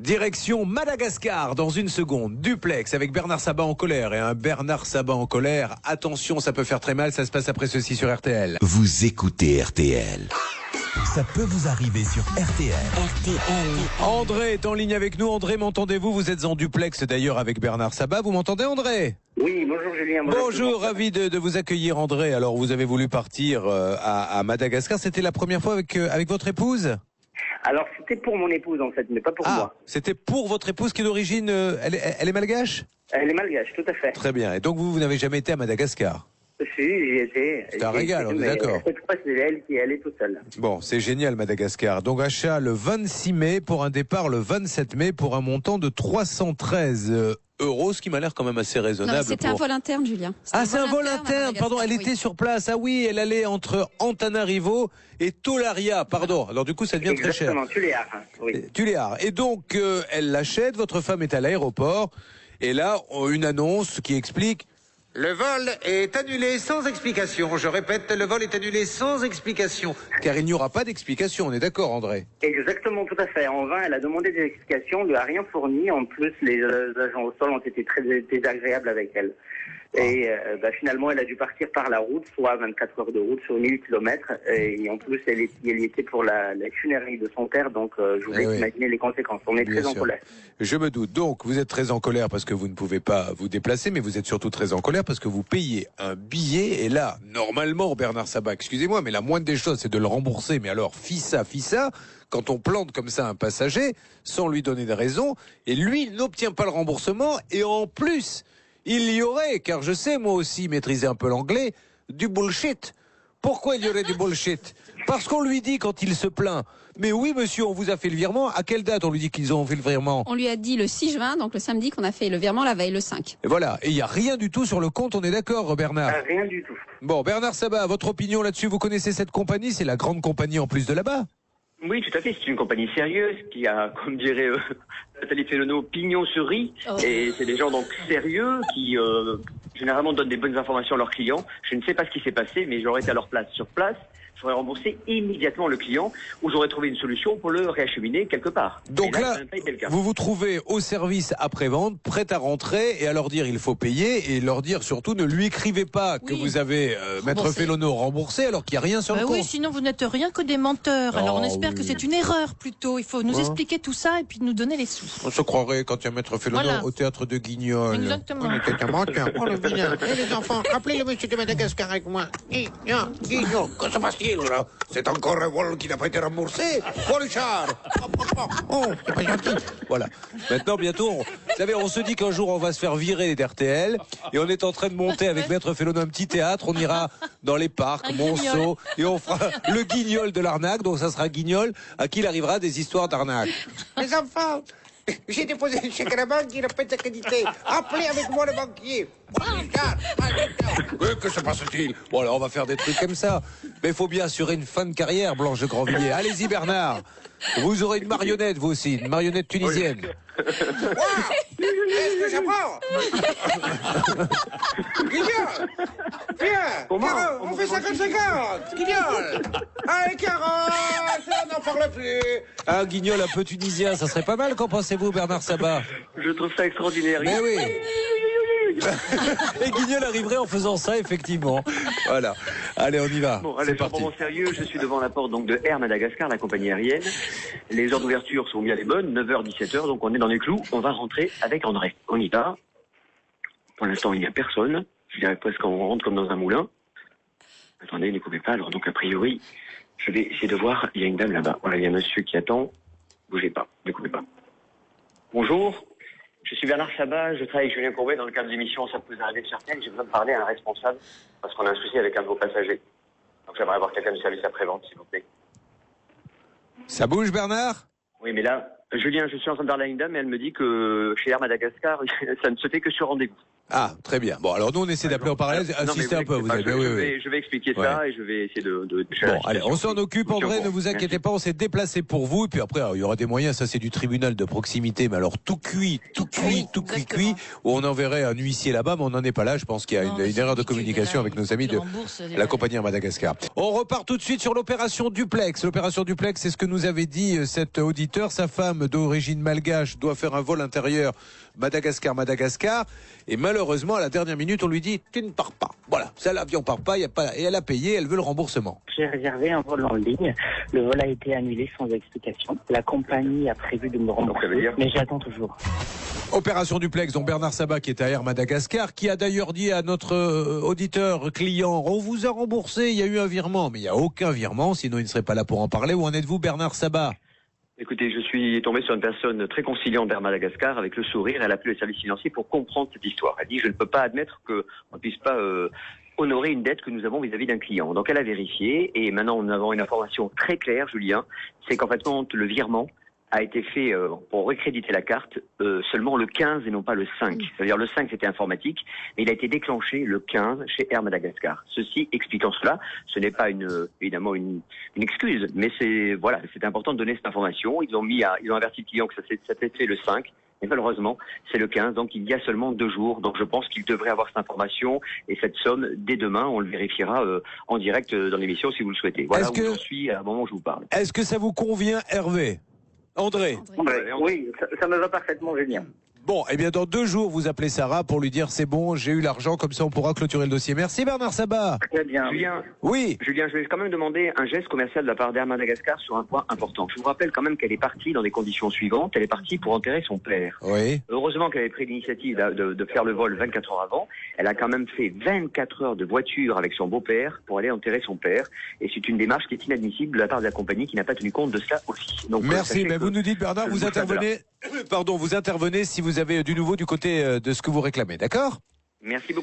Direction Madagascar dans une seconde. Duplex avec Bernard Sabat en colère. Et un Bernard Sabat en colère, attention, ça peut faire très mal. Ça se passe après ceci sur RTL. Vous écoutez RTL. Ça peut vous arriver sur RTL. André est en ligne avec nous. André, m'entendez-vous? Vous êtes en duplex d'ailleurs avec Bernard Sabat. Vous m'entendez, André? Oui, bonjour Julien. Bonjour, ravi de vous accueillir, André. Alors, vous avez voulu partir à Madagascar. C'était la première fois avec votre épouse? Alors, c'était pour mon épouse en fait, mais pas pour moi. C'était pour votre épouse qui est d'origine... elle est malgache? Elle est malgache, tout à fait. Très bien. Et donc, vous n'avez jamais été à Madagascar? Si, j'y étais. C'est un régal, on est d'accord. Cette fois, c'est elle qui est allée toute seule. Bon, c'est génial, Madagascar. Donc, achat le 26 mai pour un départ le 27 mai pour un montant de 313 euros, ce qui m'a l'air quand même assez raisonnable. Non, c'était un vol interne, Julien. Ah, c'est un vol interne, pardon, elle était sur place. Ah oui, elle allait entre Antananarivo et Tolaria, pardon. Alors du coup, ça devient très cher. Exactement, Tuléar. Oui. Tuléar. Et donc, elle l'achète, votre femme est à l'aéroport, et là, une annonce qui explique... Le vol est annulé sans explication. Je répète, le vol est annulé sans explication. Car il n'y aura pas d'explication, on est d'accord, André? Exactement, tout à fait. En vain, elle a demandé des explications, on lui a rien fourni. En plus, les agents au sol ont été très désagréables avec elle. Et finalement, elle a dû partir par la route, soit 24 heures de route sur 1000 km. Et en plus, elle y était pour la funéraille de son père. Donc, je vous laisse imaginer les conséquences. On est très en colère. Je me doute. Donc, vous êtes très en colère parce que vous ne pouvez pas vous déplacer, mais vous êtes surtout très en colère parce que vous payez un billet. Et là, normalement, Bernard Sabat, excusez-moi, mais la moindre des choses, c'est de le rembourser. Mais alors, fissa, quand on plante comme ça un passager, sans lui donner de raison, et lui, il n'obtient pas le remboursement, et en plus... il y aurait, car je sais moi aussi maîtriser un peu l'anglais, du bullshit. Pourquoi il y aurait du bullshit? Parce qu'on lui dit quand il se plaint, mais oui monsieur, on vous a fait le virement. À quelle date on lui dit qu'ils ont fait le virement? On lui a dit le 6 juin, donc le samedi qu'on a fait le virement, la veille le 5. Et voilà, et il n'y a rien du tout sur le compte, on est d'accord Bernard? Rien du tout. Bon, Bernard Sabat, votre opinion là-dessus, vous connaissez cette compagnie? C'est la grande compagnie en plus de là-bas? Oui, tout à fait. C'est une compagnie sérieuse qui a, comme dirait Nathalie Félono, pignon sur riz. Oh. Et c'est des gens donc sérieux qui généralement donnent des bonnes informations à leurs clients. Je ne sais pas ce qui s'est passé, mais j'aurais été à leur place sur place. J'aurais remboursé immédiatement le client ou j'aurais trouvé une solution pour le réacheminer quelque part. Donc là, vous vous trouvez au service après-vente, prêt à rentrer et à leur dire il faut payer et leur dire surtout ne lui écrivez pas que vous avez Maître Félono remboursé alors qu'il n'y a rien sur le compte. Oui, sinon vous n'êtes rien que des menteurs. Alors on espère que c'est une erreur plutôt. Il faut nous expliquer tout ça et puis nous donner les sous. On se croirait quand il y a Maître Félono au théâtre de Guignol. Exactement. On était un menteur. Oh le vilain. Et les enfants, appelez le monsieur de Madagascar avec moi. Guignol, que se passe-t-il? C'est encore un vol qui n'a pas été remboursé. Oh Richard. Oh, c'est pas gentil. Voilà. Maintenant, bientôt, vous savez, on se dit qu'un jour on va se faire virer d'RTL et on est en train de monter avec Maître Félono un petit théâtre. On ira dans les parcs, Monceau, et on fera le Guignol de l'arnaque. Donc ça sera Guignol à qui il arrivera des histoires d'arnaque. Les enfants, j'ai déposé un chèque à la banque, il n'a pas été crédité. Appelez avec moi le banquier. Que se passe-t-il? Bon, alors on va faire des trucs comme ça. Mais il faut bien assurer une fin de carrière, Blanche de Grandvilliers. Allez-y, Bernard. Vous aurez une marionnette, vous aussi, une marionnette tunisienne. Est-ce que j'apprends? Guignol, viens, on fait 50-50. Guignol, allez, 40, on n'en parle plus. Un Guignol un peu tunisien, ça serait pas mal, qu'en pensez-vous, Bernard Sabat? Je trouve ça extraordinaire. Mais oui. Et Guignol arriverait en faisant ça, effectivement. Voilà. Allez, on y va. Bon, allez, pour moment sérieux, je suis devant la porte donc de Air Madagascar, la compagnie aérienne. Les heures d'ouverture sont bien les bonnes, 9h, 17h, donc on est dans les clous. On va rentrer avec André. On y va. Pour l'instant, il n'y a personne. Je dirais presque qu'on rentre comme dans un moulin. Attendez, ne coupez pas. Alors, donc, a priori, je vais essayer de voir. Il y a une dame là-bas. Voilà, il y a un monsieur qui attend. Bougez pas, ne coupez pas. Bonjour. Je suis Bernard Sabat, je travaille avec Julien Courbet dans le cadre de l'émission Ça peut arriver sur RTL. J'ai besoin de parler à un responsable parce qu'on a un souci avec un de vos passagers. Donc j'aimerais avoir quelqu'un du service après-vente, s'il vous plaît. Ça bouge, Bernard? Oui, mais là, Julien, je suis en train de parler à une dame et elle me dit que chez Air Madagascar, ça ne se fait que sur rendez-vous. Ah, très bien. Bon, alors nous, on essaie d'appeler en parallèle. Insistez un peu, vous avez. Je vais expliquer ça et je vais essayer de bon, allez, on s'en occupe, André, ne vous inquiétez pas, on s'est déplacé pour vous. Et puis après, il y aura des moyens, ça c'est du tribunal de proximité, mais alors tout cuit, où on enverrait un huissier là-bas, mais on n'en est pas là. Je pense qu'il y a une erreur de communication avec nos amis de la compagnie Air Madagascar. On repart tout de suite sur l'opération Duplex. L'opération Duplex, c'est ce que nous avait dit cet auditeur. Sa femme femme d'origine malgache doit faire un vol intérieur Madagascar. Et malheureusement, à la dernière minute, on lui dit tu ne pars pas. Voilà, ça l'avion part pas, y a pas, et elle a payé, elle veut le remboursement. J'ai réservé un vol en ligne. Le vol a été annulé sans explication. La compagnie a prévu de me rembourser, mais j'attends toujours. Opération Duplex, dont Bernard Sabat, qui est à Air Madagascar, qui a d'ailleurs dit à notre auditeur client, on vous a remboursé, il y a eu un virement. Mais il n'y a aucun virement, sinon il ne serait pas là pour en parler. Où en êtes-vous, Bernard Sabat? Écoutez, je suis tombé sur une personne très conciliante d'Air Madagascar avec le sourire. Elle a appelé le service financier pour comprendre cette histoire. Elle dit, je ne peux pas admettre qu'on ne puisse pas honorer une dette que nous avons vis-à-vis d'un client. Donc elle a vérifié et maintenant nous avons une information très claire, Julien, c'est qu'en fait le virement a été fait pour recréditer la carte seulement le 15 et non pas le 5. C'est-à-dire le 5 c'était informatique, mais il a été déclenché le 15 chez Air Madagascar. Ceci expliquant cela, ce n'est pas évidemment une excuse, mais c'est important de donner cette information. Ils ont averti le client que ça s'est fait le 5. Et malheureusement, c'est le 15, donc il y a seulement 2 jours. Donc je pense qu'il devrait avoir cette information et cette somme dès demain. On le vérifiera en direct dans l'émission si vous le souhaitez. Voilà où j'en suis à un moment où je vous parle. Est-ce que ça vous convient, Hervé? André. Oui, ça me va parfaitement, Julien. Bon, eh bien dans 2 jours, vous appelez Sarah pour lui dire c'est bon, j'ai eu l'argent, comme ça on pourra clôturer le dossier. Merci Bernard Sabat. Très bien. Julien, oui. Julien, je vais quand même demander un geste commercial de la part d'Air Madagascar sur un point important. Je vous rappelle quand même qu'elle est partie dans des conditions suivantes. Elle est partie pour enterrer son père. Oui. Heureusement qu'elle avait pris l'initiative de faire le vol 24 heures avant. Elle a quand même fait 24 heures de voiture avec son beau-père pour aller enterrer son père. Et c'est une démarche qui est inadmissible de la part de la compagnie qui n'a pas tenu compte de cela aussi. Donc, merci. Mais vous nous dites, Bernard, vous intervenez. Pardon, vous intervenez si vous avez du nouveau du côté de ce que vous réclamez, d'accord? Merci beaucoup.